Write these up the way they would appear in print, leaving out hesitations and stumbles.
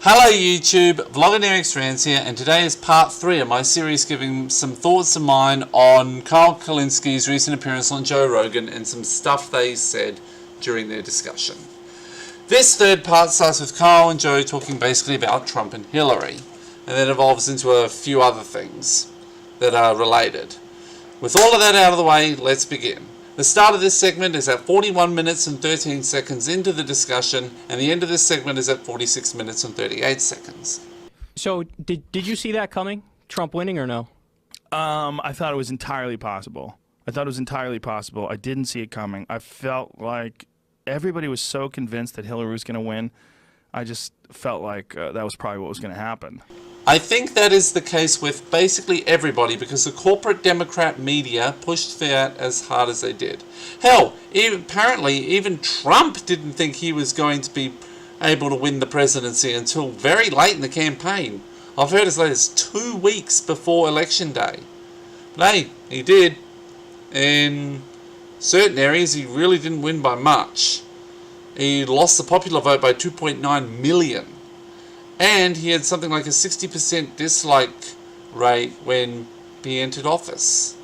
Hello YouTube, Vlogger Rants here, and today is part 3 of my series giving some thoughts of mine on Carl Kulinski's recent appearance on Joe Rogan and some stuff they said during their discussion. This third part starts with Carl and Joe talking basically about Trump and Hillary, and then evolves into a few other things that are related. With all of that out of the way, let's begin. The start of this segment is at 41 minutes and 13 seconds into the discussion, and the end of this segment is at 46 minutes and 38 seconds. So, did you see that coming? Trump winning or no? I thought it was entirely possible. I didn't see it coming. I felt like everybody was so convinced that Hillary was going to win. I just felt like that was probably what was going to happen. I think that is the case with basically everybody because the corporate Democrat media pushed for that as hard as they did. Hell, apparently even Trump didn't think he was going to be able to win the presidency until very late in the campaign. I've heard as late as 2 weeks before Election Day. But hey, he did. In certain areas he really didn't win by much. He lost the popular vote by 2.9 million. And he had something like a 60% dislike rate when he entered office.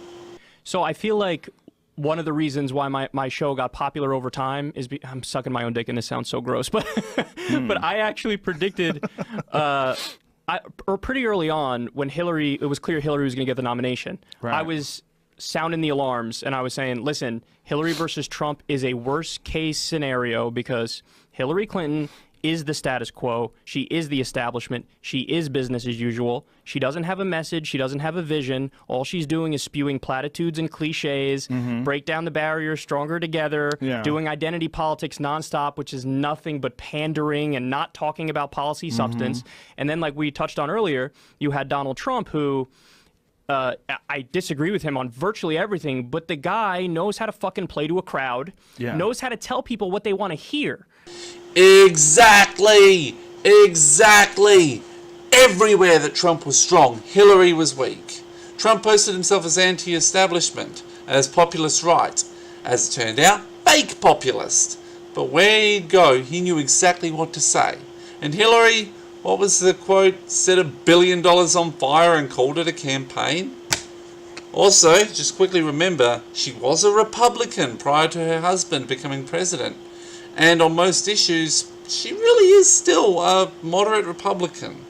So I feel like one of the reasons why my show got popular over time is I'm sucking my own dick and this sounds so gross, but but I actually predicted or pretty early on when it was clear Hillary was going to get the nomination. Right. I was sounding the alarms and I was saying, listen, Hillary versus Trump is a worst case scenario because Hillary Clinton is the status quo. She is the establishment. She is business as usual. She doesn't have a message. She doesn't have a vision. All she's doing is spewing platitudes and cliches, break down the barriers, stronger together, doing identity politics nonstop, which is nothing but pandering and not talking about policy substance. And then, like we touched on earlier, you had Donald Trump, who I disagree with him on virtually everything, but the guy knows how to fucking play to a crowd, knows how to tell people what they want to hear. Exactly! Everywhere that Trump was strong, Hillary was weak. Trump posted himself as anti-establishment, as populist right. As it turned out, fake populist. But where he'd go, he knew exactly what to say. And Hillary, what was the quote? Set $1 billion on fire and called it a campaign? Also, just quickly remember, she was a Republican prior to her husband becoming president. And on most issues, she really is still a moderate Republican.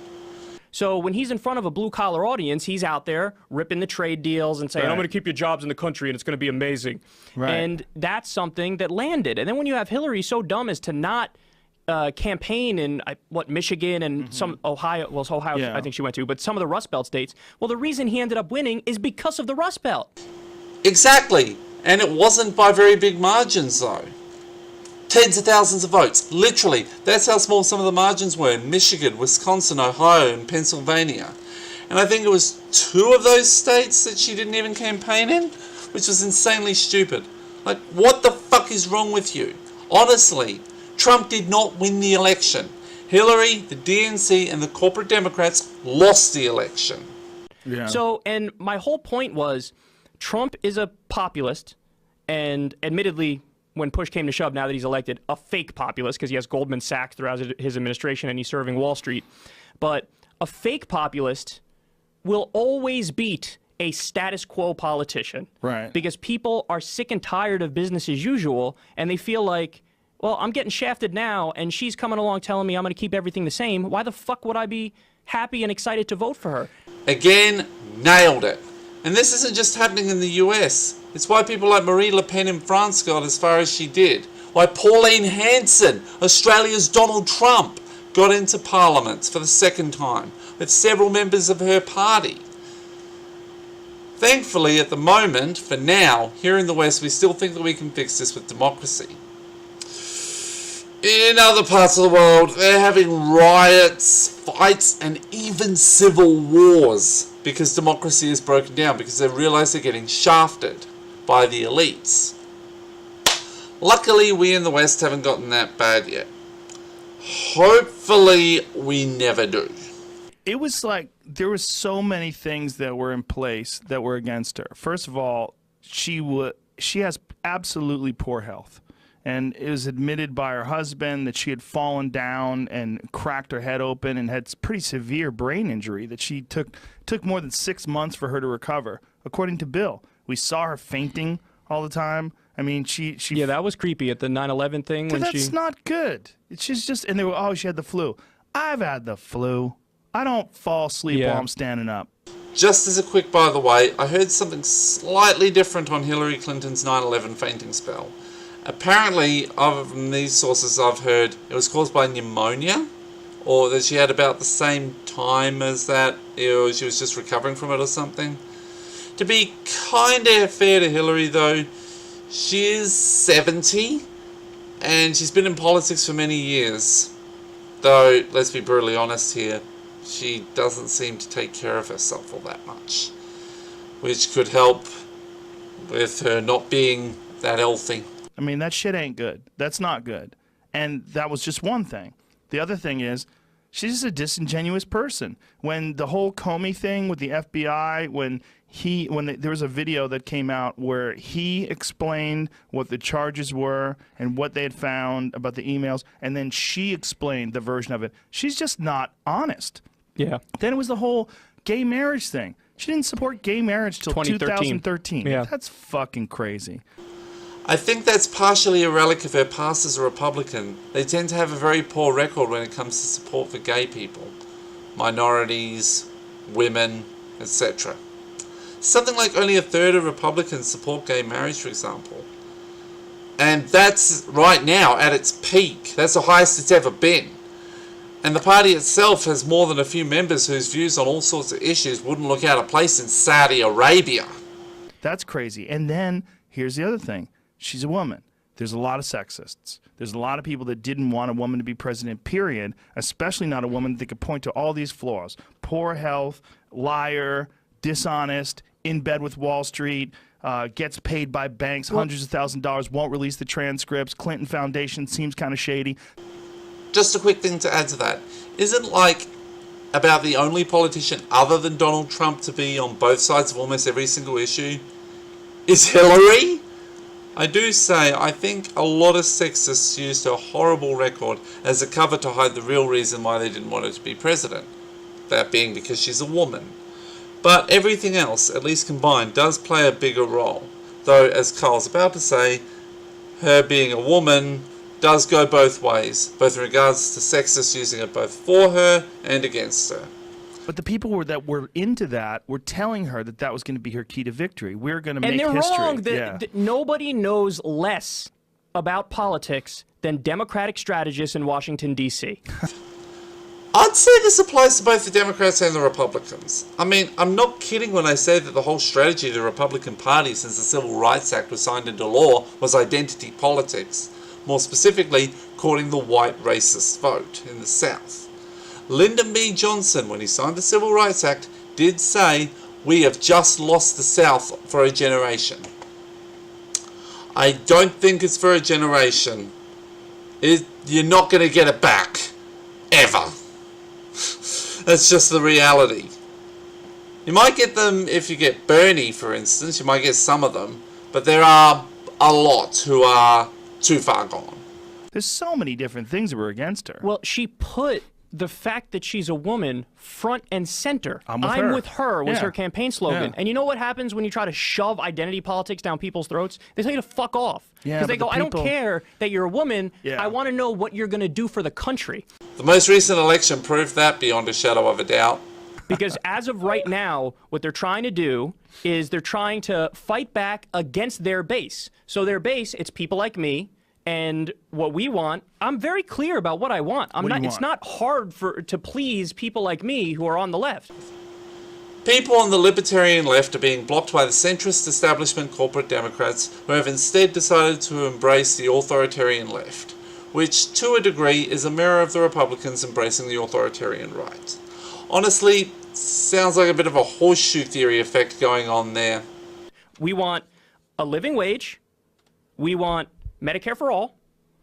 So when he's in front of a blue-collar audience, he's out there ripping the trade deals and saying, I'm going to keep your jobs in the country and it's going to be amazing. Right. And that's something that landed. And then when you have Hillary so dumb as to not campaign in, Michigan and some Ohio, I think she went to, but some of the Rust Belt states, well, the reason he ended up winning is because of the Rust Belt. Exactly. And it wasn't by very big margins, though. Tens of thousands of votes. Literally. That's how small some of the margins were in Michigan, Wisconsin, Ohio, and Pennsylvania. And I think it was 2 of those states that she didn't even campaign in, which was insanely stupid. Like, what the fuck is wrong with you? Honestly, Trump did not win the election. Hillary, the DNC, and the corporate Democrats lost the election. Yeah. So, and my whole point was, Trump is a populist, and admittedly, when push came to shove, now that he's elected, a fake populist, because he has Goldman Sachs throughout his administration and he's serving Wall Street. But a fake populist will always beat a status quo politician. Right. Because people are sick and tired of business as usual, and they feel like, well, I'm getting shafted now, and she's coming along telling me I'm going to keep everything the same. Why the fuck would I be happy and excited to vote for her? Again, nailed it. And this isn't just happening in the US. It's why people like Marie Le Pen in France got as far as she did. Why Pauline Hanson, Australia's Donald Trump, got into Parliament for the 2nd time, with several members of her party. Thankfully, at the moment, for now, here in the West, we still think that we can fix this with democracy. In other parts of the world, they're having riots, fights, and even civil wars because democracy is broken down, because they realize they're getting shafted by the elites. Luckily, we in the West haven't gotten that bad yet. Hopefully, we never do. It was like there were so many things that were in place that were against her. First of all, she has absolutely poor health. And it was admitted by her husband that she had fallen down and cracked her head open and had pretty severe brain injury that she took more than 6 months for her to recover, according to Bill. We saw her fainting all the time. I mean, she Yeah, that was creepy at the 9/11 thing when that's not good. She's just, and they were, oh, she had the flu. I've had the flu. I don't fall asleep while I'm standing up. Just as a quick by the way, I heard something slightly different on Hillary Clinton's 9/11 fainting spell. Apparently, from these sources I've heard, it was caused by pneumonia, or that she had about the same time as that, she was just recovering from it or something. To be kind of fair to Hillary though, she is 70, and she's been in politics for many years. Though, let's be brutally honest here, she doesn't seem to take care of herself all that much, which could help with her not being that healthy. I mean, that shit ain't good. That's not good. And that was just one thing. The other thing is, she's just a disingenuous person. When the whole Comey thing with the FBI, there was a video that came out where he explained what the charges were and what they had found about the emails, and then she explained the version of it. She's just not honest. Yeah. Then it was the whole gay marriage thing. She didn't support gay marriage till 2013. Yeah. That's fucking crazy. I think that's partially a relic of her past as a Republican. They tend to have a very poor record when it comes to support for gay people, minorities, women, etc. Something like only a third of Republicans support gay marriage, for example. And that's right now at its peak. That's the highest it's ever been. And the party itself has more than a few members whose views on all sorts of issues wouldn't look out of place in Saudi Arabia. That's crazy. And then here's the other thing. She's a woman. There's a lot of sexists. There's a lot of people that didn't want a woman to be president, period, especially not a woman that could point to all these flaws. Poor health, liar, dishonest, in bed with Wall Street, gets paid by banks hundreds of thousands of dollars, won't release the transcripts, Clinton Foundation seems kind of shady. Just a quick thing to add to that. Isn't like about the only politician other than Donald Trump to be on both sides of almost every single issue is Hillary? I do say, I think a lot of sexists used her horrible record as a cover to hide the real reason why they didn't want her to be president. That being because she's a woman. But everything else, at least combined, does play a bigger role. Though, as Carl's about to say, her being a woman does go both ways, both in regards to sexists using it both for her and against her. But the people that were into that were telling her that that was going to be her key to victory. We're going to make history. And they're wrong. Nobody knows less about politics than Democratic strategists in Washington, D.C. I'd say this applies to both the Democrats and the Republicans. I mean, I'm not kidding when I say that the whole strategy of the Republican Party since the Civil Rights Act was signed into law was identity politics. More specifically, courting the white racist vote in the South. Lyndon B. Johnson, when he signed the Civil Rights Act, did say, "We have just lost the South for a generation." I don't think it's for a generation. You're not going to get it back. Ever. That's just the reality. You might get them if you get Bernie, for instance. You might get some of them. But there are a lot who are too far gone. There's so many different things that were against her. Well, she put the fact that she's a woman front and center. I'm with her was her campaign slogan. Yeah. And you know what happens when you try to shove identity politics down people's throats? They tell you to fuck off. Yeah, Because they go, I don't care that you're a woman. Yeah. I want to know what you're going to do for the country. The most recent election proved that beyond a shadow of a doubt. Because as of right now, what they're trying to do is they're trying to fight back against their base. So their base, it's people like me. And what we want, I'm very clear about what I want. It's not hard to please people like me who are on the left. People on the libertarian left are being blocked by the centrist establishment corporate Democrats who have instead decided to embrace the authoritarian left, which to a degree is a mirror of the Republicans embracing the authoritarian right. Honestly, sounds like a bit of a horseshoe theory effect going on there. We want a living wage. We want Medicare for all,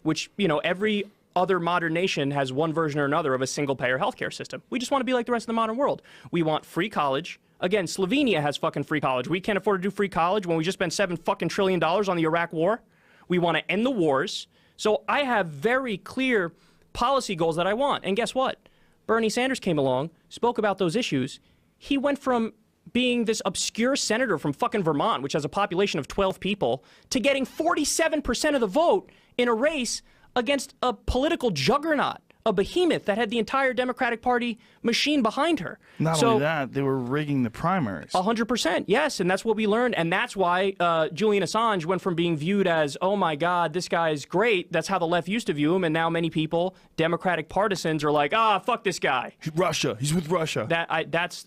which, every other modern nation has one version or another of a single-payer healthcare system. We just want to be like the rest of the modern world. We want free college. Again, Slovenia has fucking free college. We can't afford to do free college when we just spent $7 fucking trillion on the Iraq war. We want to end the wars. So I have very clear policy goals that I want. And guess what? Bernie Sanders came along, spoke about those issues. He went from being this obscure senator from fucking Vermont, which has a population of 12 people, to getting 47% of the vote in a race against a political juggernaut, a behemoth that had the entire Democratic Party machine behind her. Not only that, they were rigging the primaries. 100%, yes, and that's what we learned, and that's why Julian Assange went from being viewed as, oh my God, this guy's great, that's how the left used to view him, and now many people, Democratic partisans, are like, fuck this guy. Russia, he's with Russia.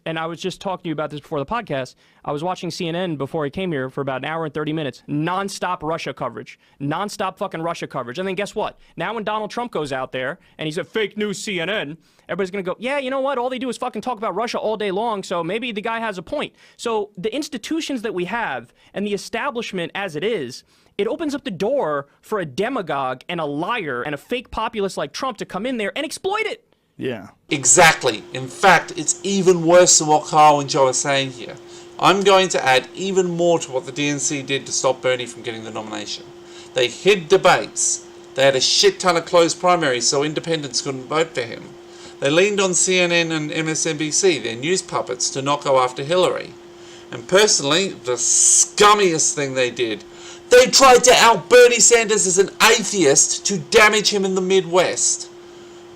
And I was just talking to you about this before the podcast. I was watching CNN before I came here for about an hour and 30 minutes, non-stop Russia coverage, non-stop fucking Russia coverage, and then guess what? Now when Donald Trump goes out there, and he's a fake news CNN, everybody's going to go, yeah, you know what? All they do is fucking talk about Russia all day long, so maybe the guy has a point. So the institutions that we have and the establishment as it is, it opens up the door for a demagogue and a liar and a fake populist like Trump to come in there and exploit it. Yeah. Exactly. In fact, it's even worse than what Kyle and Joe are saying here. I'm going to add even more to what the DNC did to stop Bernie from getting the nomination. They hid debates. They had a shit ton of closed primaries so independents couldn't vote for him. They leaned on CNN and MSNBC, their news puppets, to not go after Hillary. And personally, the scummiest thing they did, they tried to out Bernie Sanders as an atheist to damage him in the Midwest.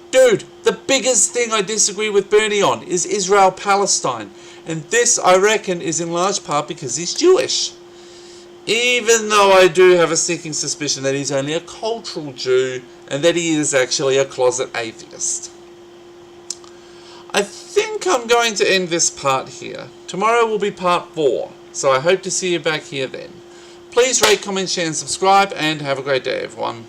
Dude, the biggest thing I disagree with Bernie on is Israel-Palestine. And this, I reckon, is in large part because he's Jewish. Even though I do have a sneaking suspicion that he's only a cultural Jew and that he is actually a closet atheist. I think I'm going to end this part here. Tomorrow will be part 4, so I hope to see you back here then. Please rate, comment, share and subscribe, and have a great day everyone.